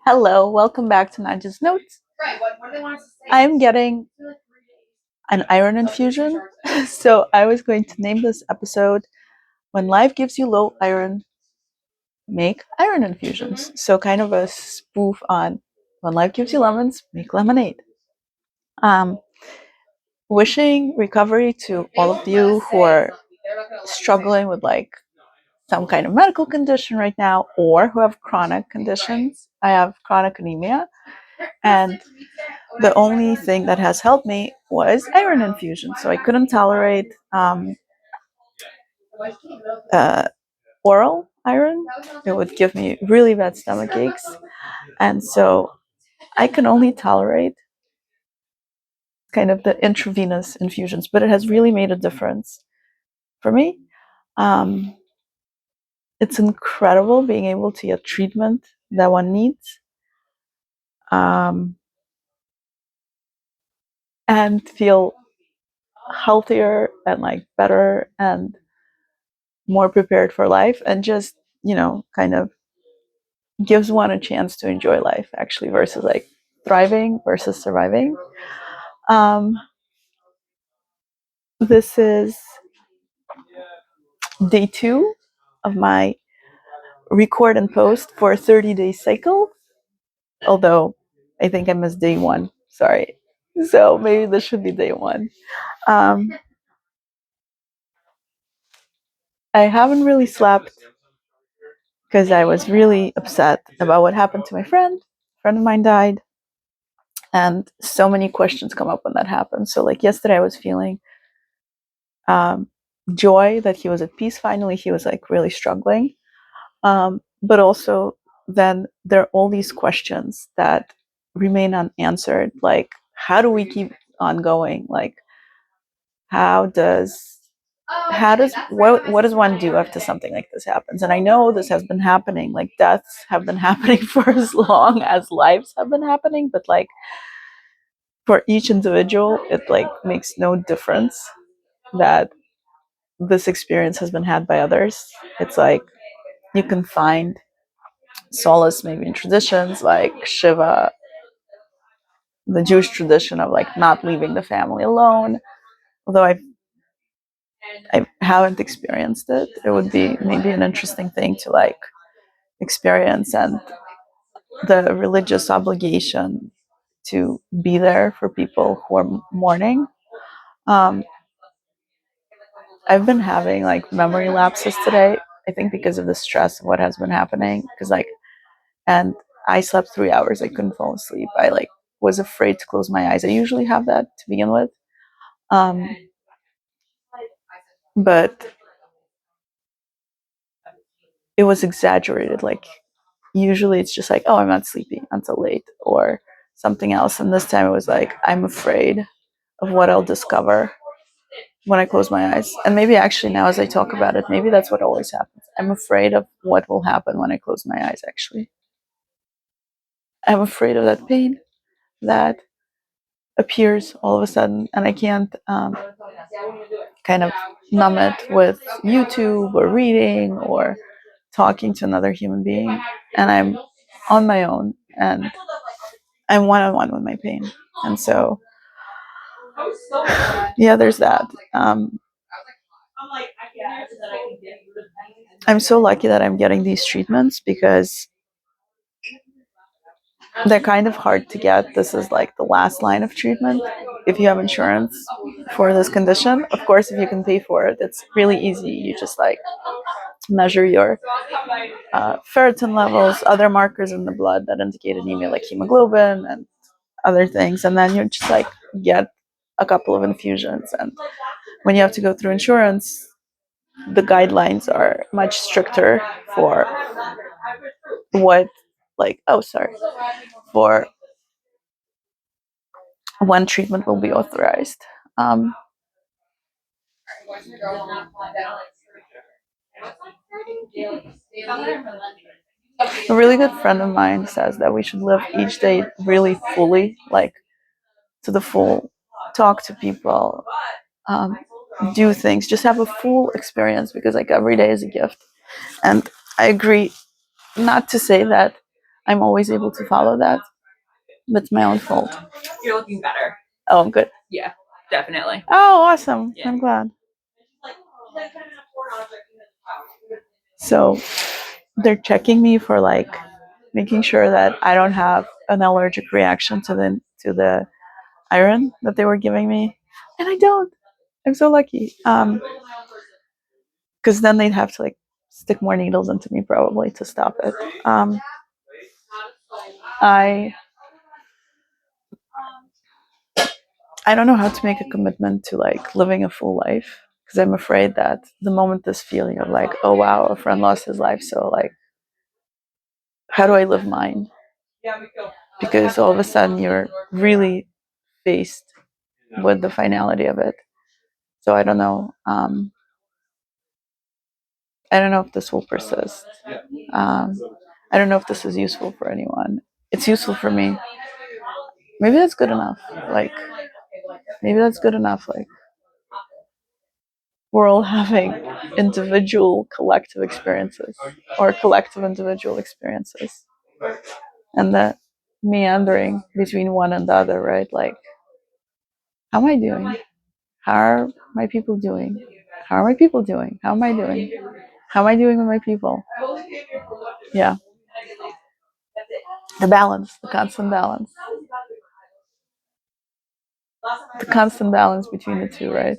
Hello, welcome back to Naja's Notes. I'm getting an iron infusion, so I was going to name this episode When Life Gives You Low Iron, Make Iron Infusions. So, kind of a spoof on When Life Gives You Lemons, Make Lemonade. Um, Wishing recovery to all of you who are struggling with some kind of medical condition right now or who have chronic conditions. I have chronic anemia, and the only thing that has helped me was iron infusion. So I couldn't tolerate uh, oral iron. It would give me really bad stomach aches. And so I can only tolerate kind of the intravenous infusions, but it has really made a difference for me. Um, it's incredible being able to get treatment that one needs, and feel healthier and better and more prepared for life, and just kind of gives one a chance to enjoy life actually, versus thriving versus surviving. um, this is day 2 of my record and post for a 30-day cycle, although I think I missed day 1, sorry, so maybe this should be day 1. um, I haven't really slept because I was really upset about what happened to my friend. A friend of mine died, and so many questions come up when that happens. So yesterday I was feeling um, joy that he was at peace finally. He was really struggling, but also then there are all these questions that remain unanswered, like how do we keep on going, how does what does one do after something like this happens? And I know this has been happening, deaths have been happening for as long as lives have been happening, but for each individual it makes no difference that this experience has been had by others. It's you can find solace maybe in traditions like Shiva, the Jewish tradition of not leaving the family alone. Although I haven't experienced it, it would be maybe an interesting thing to experience, and the religious obligation to be there for people who are mourning. Um, I've been having memory lapses today. I think because of the stress of what has been happening. And I slept 3 hours. I couldn't fall asleep. I was afraid to close my eyes. I usually have that to begin with, um, but it was exaggerated. Usually it's just oh, I'm not sleeping until late or something else. And this time it was I'm afraid of what I'll discover when I close my eyes. And maybe actually now as I talk about it, maybe that's what always happens. I'm afraid of what will happen when I close my eyes, actually. I'm afraid of that pain that appears all of a sudden, and I can't kind of numb it with YouTube or reading or talking to another human being. And I'm on my own, and I'm one-on-one with my pain. And so, yeah, there's that. I'm so lucky that I'm getting these treatments because they're kind of hard to get. This is the last line of treatment if you have insurance for this condition. Of course, if you can pay for it, it's really easy. You just measure your ferritin levels, other markers in the blood that indicate anemia, like hemoglobin and other things, and then you just get a couple of infusions. And when you have to go through insurance, the guidelines are much stricter for what for when treatment will be authorized. Um, a really good friend of mine says that we should live each day really fully, to the full, talk to people, um, do things, just have a full experience, because every day is a gift. And I agree. Not to say that I'm always able to follow that. That's my own fault. You're looking better. Oh, I'm good. Yeah, definitely. Oh, awesome. Yeah. I'm glad. So they're checking me for like making sure that I don't have an allergic reaction to the iron that they were giving me, and I don't. I'm so lucky. Because then they'd have to like stick more needles into me probably to stop it. I I don't know how to make a commitment to like living a full life because I'm afraid that the moment this feeling of like, oh wow, a friend lost his life, so like, how do I live mine? Because all of a sudden you're really faced with the finality of it. So I don't know. I don't know if this will persist. Um, I don't know if this is useful for anyone. It's useful for me. Maybe that's good enough. Like, maybe that's good enough. Like, we're all having individual collective experiences or collective individual experiences. And the meandering between one and the other, right? Like, how am I doing? How are my people doing? How are my people doing? How am I doing? How am I doing with my people? Yeah. The balance, the constant balance. The constant balance between the two, right?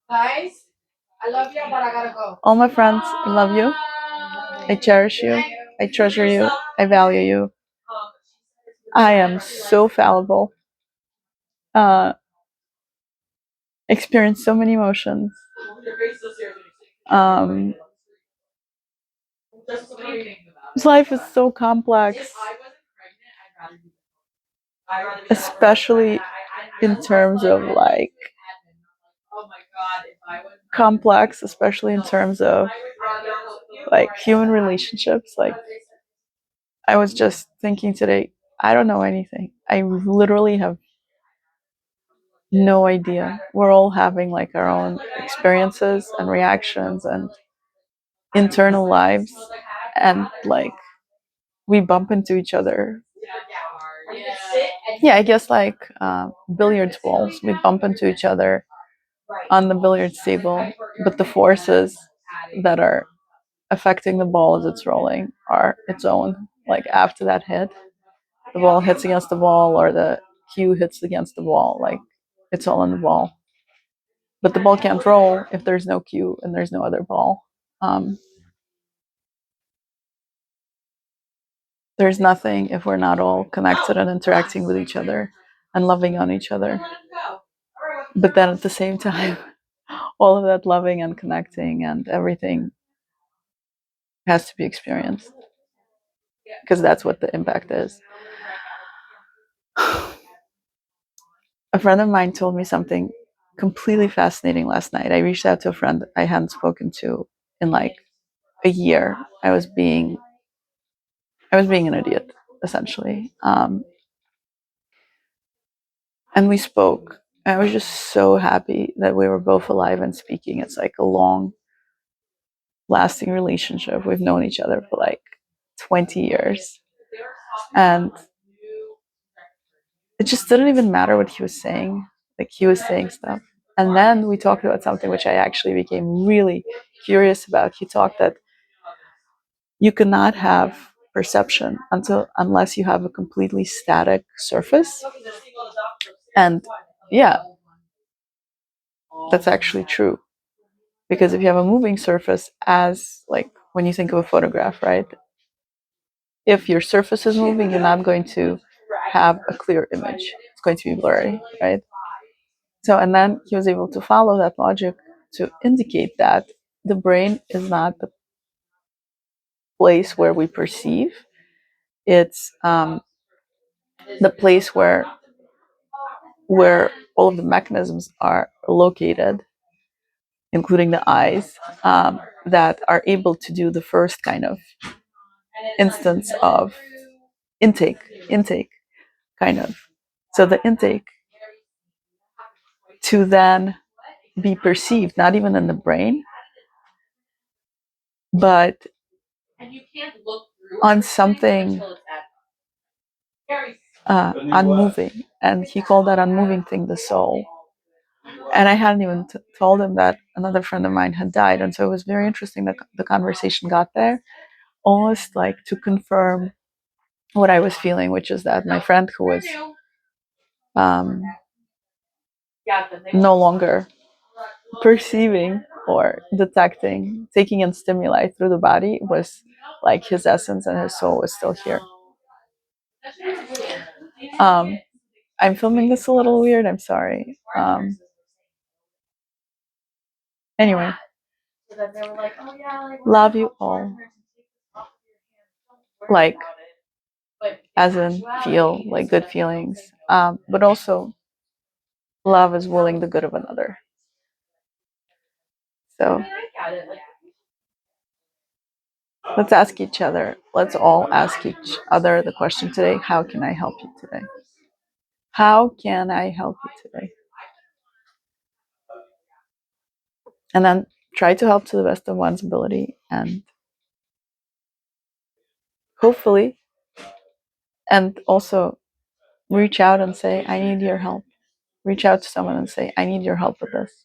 Guys, I love you, but I gotta go. All my friends, I love you. I cherish you. I treasure you. I value you. I am so fallible. Experience so many emotions. Um, life is so complex, especially in terms of like complex, especially in terms of like human relationships. Like I was just thinking today, I don't know anything. I literally have no idea. We're all having like our own experiences and reactions and internal lives, and like we bump into each other. Yeah, I guess like billiards balls, we bump into each other on the billiards table, but the forces that are affecting the ball as it's rolling are its own. Like after that hit, the ball hits against the wall or the cue hits against the wall, like it's all in the ball. But the ball can't roll if there's no cue and there's no other ball. Um, there's nothing if we're not all connected and interacting with each other and loving on each other. But then at the same time, all of that loving and connecting and everything has to be experienced because that's what the impact is. A friend of mine told me something completely fascinating last night. I reached out to a friend I hadn't spoken to in like a year. I was being an idiot essentially, and we spoke. I was just so happy that we were both alive and speaking. It's like a long lasting relationship. We've known each other for like 20 years. And it just didn't even matter what he was saying. Like he was saying stuff. And then we talked about something which I actually became really curious about. He talked that you cannot have perception unless you have a completely static surface. And yeah, that's actually true. Because if you have a moving surface, as like when you think of a photograph, right? If your surface is moving, you're not going to have a clear image. It's going to be blurry, right? So, and then he was able to follow that logic to indicate that the brain is not the place where we perceive, it's the place where all of the mechanisms are located, including the eyes, that are able to do the first kind of instance of intake, kind of. So the intake to then be perceived, not even in the brain, but on something unmoving, and he called that unmoving thing the soul. And I hadn't even told him that another friend of mine had died, and so it was very interesting that the conversation got there, almost like to confirm what I was feeling, which is that my friend who was no longer perceiving or detecting, taking in stimuli through the body was like his essence and his soul was still here. I'm filming this a little weird, I'm sorry. Anyway, love you all. Like, as in feel like good feelings, but also love is willing the good of another. So let's ask each other, let's all ask each other the question today: how can I help you today? How can I help you today? And then try to help to the best of one's ability, and hopefully, and also reach out and say, I need your help. Reach out to someone and say, I need your help with this.